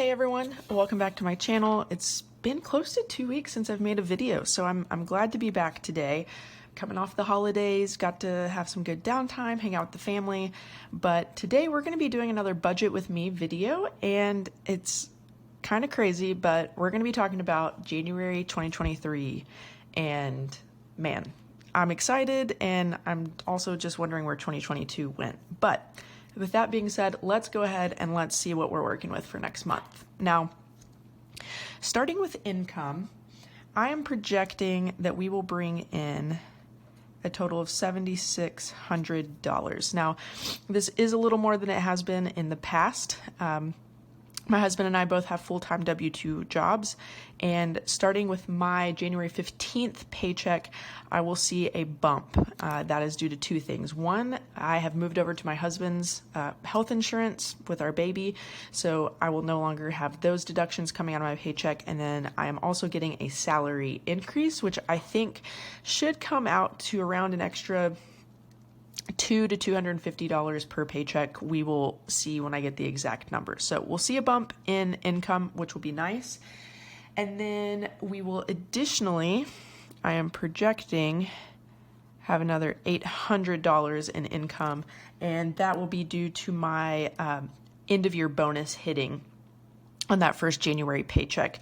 Hey everyone, welcome back to my channel. It's been close to 2 weeks since I've made a video, so I'm glad to be back today. Coming off the holidays, got to have some good downtime, hang out with the family, but today we're going to be doing another budget with me video, and it's kind of crazy, but we're going to be talking about January 2023, and man, I'm excited, and I'm also just wondering where 2022 went. But with that being said, let's go ahead and let's see what we're working with for next month. Now, starting with income, I am projecting that we will bring in a total of $7,600. Now, this is a little more than it has been in the past. My husband and I both have full-time W-2 jobs, and starting with my January 15th paycheck, I will see a bump. That is due to two things. One, I have moved over to my husband's health insurance with our baby, so I will no longer have those deductions coming out of my paycheck, and then I am also getting a salary increase, which I think should come out to around an extra $200 to $250 per paycheck. We will see when I get the exact number. So we'll see a bump in income, which will be nice. And then we will additionally, I am projecting, have another $800 in income, and that will be due to my end of year bonus hitting on that first January paycheck.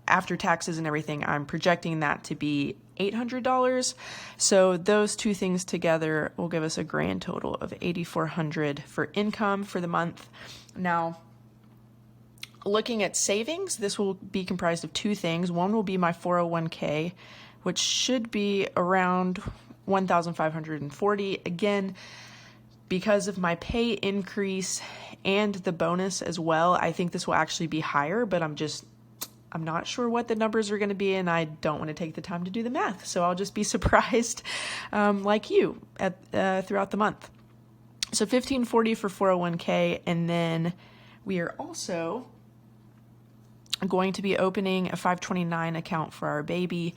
After taxes and everything, I'm projecting that to be $800. So those two things together will give us a grand total of $8,400 for income for the month. Now, looking at savings, this will be comprised of two things. One will be my 401k, which should be around $1,540. Again, because of my pay increase and the bonus as well, I think this will actually be higher, but I'm not sure what the numbers are going to be, and I don't want to take the time to do the math. So I'll just be surprised like you throughout the month. So $1,540 for 401k, and then we are also going to be opening a 529 account for our baby,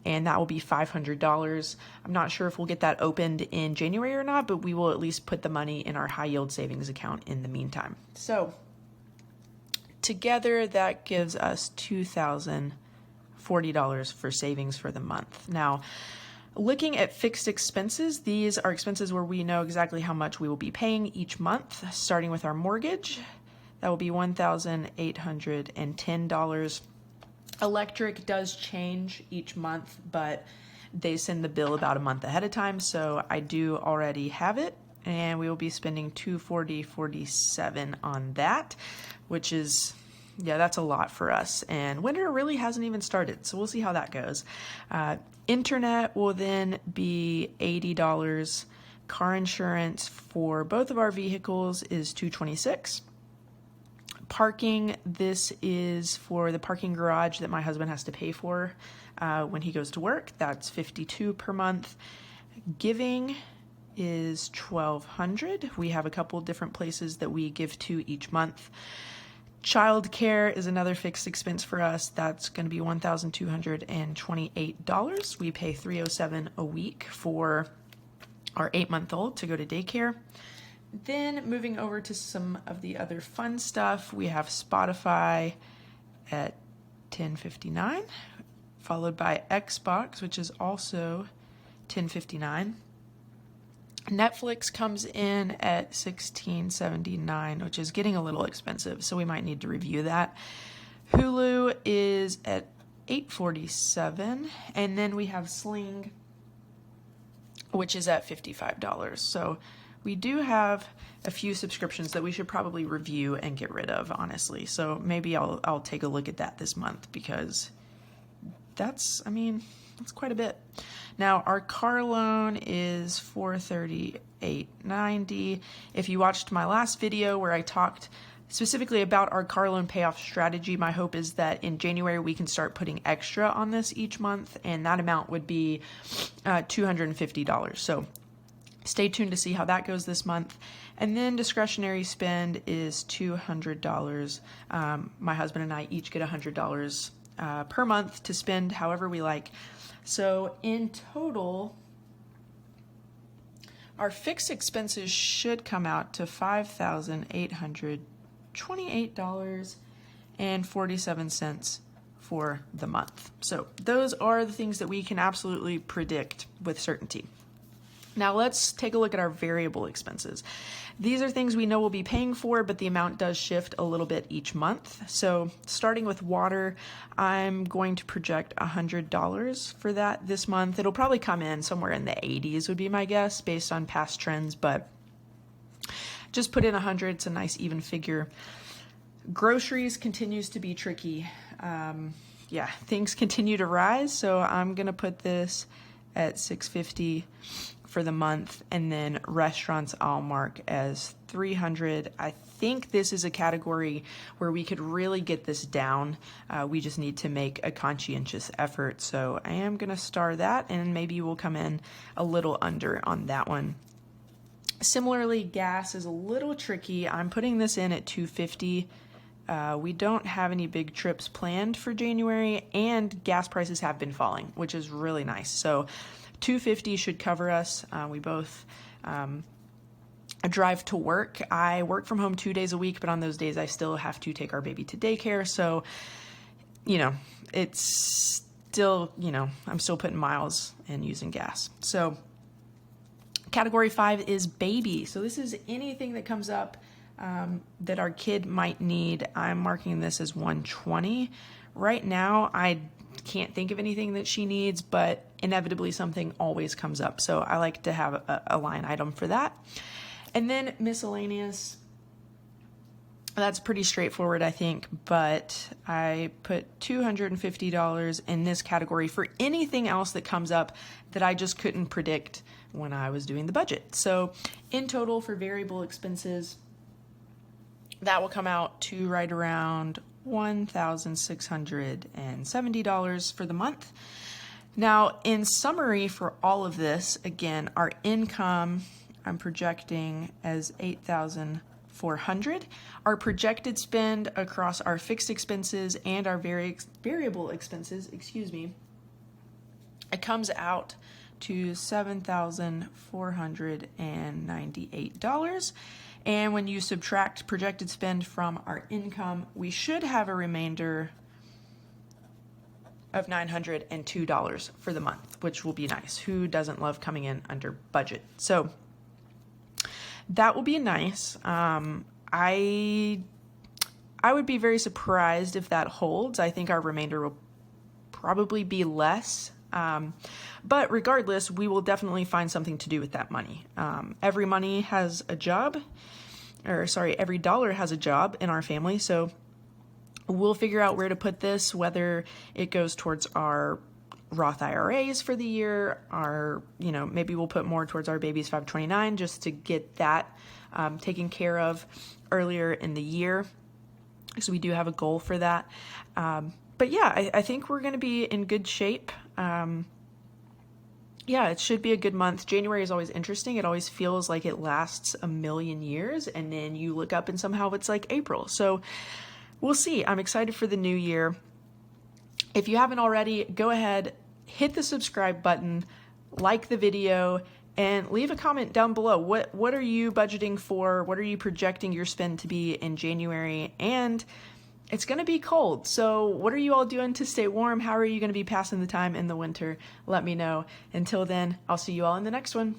and that will be $500. I'm not sure if we'll get that opened in January or not, but we will at least put the money in our high yield savings account in the meantime. So together, that gives us $2,040 for savings for the month. Now, looking at fixed expenses, these are expenses where we know exactly how much we will be paying each month, starting with our mortgage. That will be $1,810. Electric does change each month, but they send the bill about a month ahead of time, so I do already have it, and we will be spending $240.47 on that, which is, yeah, that's a lot for us. And winter really hasn't even started, so we'll see how that goes. Internet will then be $80. Car insurance for both of our vehicles is $226. Parking, this is for the parking garage that my husband has to pay for when he goes to work. That's $52 per month. Giving is $1,200. We have a couple different places that we give to each month. Childcare is another fixed expense for us. That's going to be $1,228. We pay $307 a week for our 8-month-old to go to daycare. Then moving over to some of the other fun stuff, we have Spotify at $10.59, followed by Xbox, which is also $10.59. Netflix comes in at $16.79, which is getting a little expensive, so we might need to review that. Hulu is at $8.47, and then we have Sling, which is at $55. So we do have a few subscriptions that we should probably review and get rid of, honestly. So maybe I'll take a look at that this month, because that's quite a bit. Now, our car loan is $438.90. If you watched my last video where I talked specifically about our car loan payoff strategy, my hope is that in January we can start putting extra on this each month, and that amount would be $250. So stay tuned to see how that goes this month. And then discretionary spend is $200. My husband and I each get $100 per month to spend however we like. So in total, our fixed expenses should come out to $5,828 and 47 cents for the month. So those are the things that we can absolutely predict with certainty. Now let's take a look at our variable expenses. These are things we know we'll be paying for, but the amount does shift a little bit each month. So starting with water, I'm going to project $100 for that this month. It'll probably come in somewhere in the 80s would be my guess based on past trends, but just put in 100. It's a nice even figure. Groceries continues to be tricky. Things continue to rise. So I'm going to put this at $650 for the month, and then restaurants I'll mark as $300. I think this is a category where we could really get this down. We just need to make a conscientious effort. So I am going to star that, and maybe we'll come in a little under on that one. Similarly, gas is a little tricky. I'm putting this in at $250. We don't have any big trips planned for January, and gas prices have been falling, which is really nice. So $250 should cover us. We both drive to work. I work from home 2 days a week, but on those days I still have to take our baby to daycare. So, it's still, I'm still putting miles and using gas. So category 5 is baby. So this is anything that comes up that our kid might need. I'm marking this as $120. Right now, I can't think of anything that she needs, but inevitably something always comes up. So I like to have a line item for that. And then miscellaneous, that's pretty straightforward, I think, but I put $250 in this category for anything else that comes up that I just couldn't predict when I was doing the budget. So in total for variable expenses, that will come out to right around $1,670 for the month. Now, in summary for all of this, again, our income I'm projecting as $8,400. Our projected spend across our fixed expenses and our variable expenses, it comes out to $7,498. And when you subtract projected spend from our income, we should have a remainder of $902 for the month, which will be nice. Who doesn't love coming in under budget? So that will be nice. I would be very surprised if that holds. I think our remainder will probably be less. But regardless, we will definitely find something to do with that money. Every dollar has a job in our family. So we'll figure out where to put this, whether it goes towards our Roth IRAs for the year, maybe we'll put more towards our baby's 529 just to get that taken care of earlier in the year. So we do have a goal for that. But yeah, I think we're going to be in good shape. It should be a good month. January is always interesting. It always feels like it lasts a million years, and then you look up and somehow it's like April. So we'll see. I'm excited for the new year. If you haven't already, go ahead, hit the subscribe button, like the video, and leave a comment down below. What are you budgeting for? What are you projecting your spend to be in January? And it's going to be cold. So what are you all doing to stay warm? How are you going to be passing the time in the winter? Let me know. Until then, I'll see you all in the next one.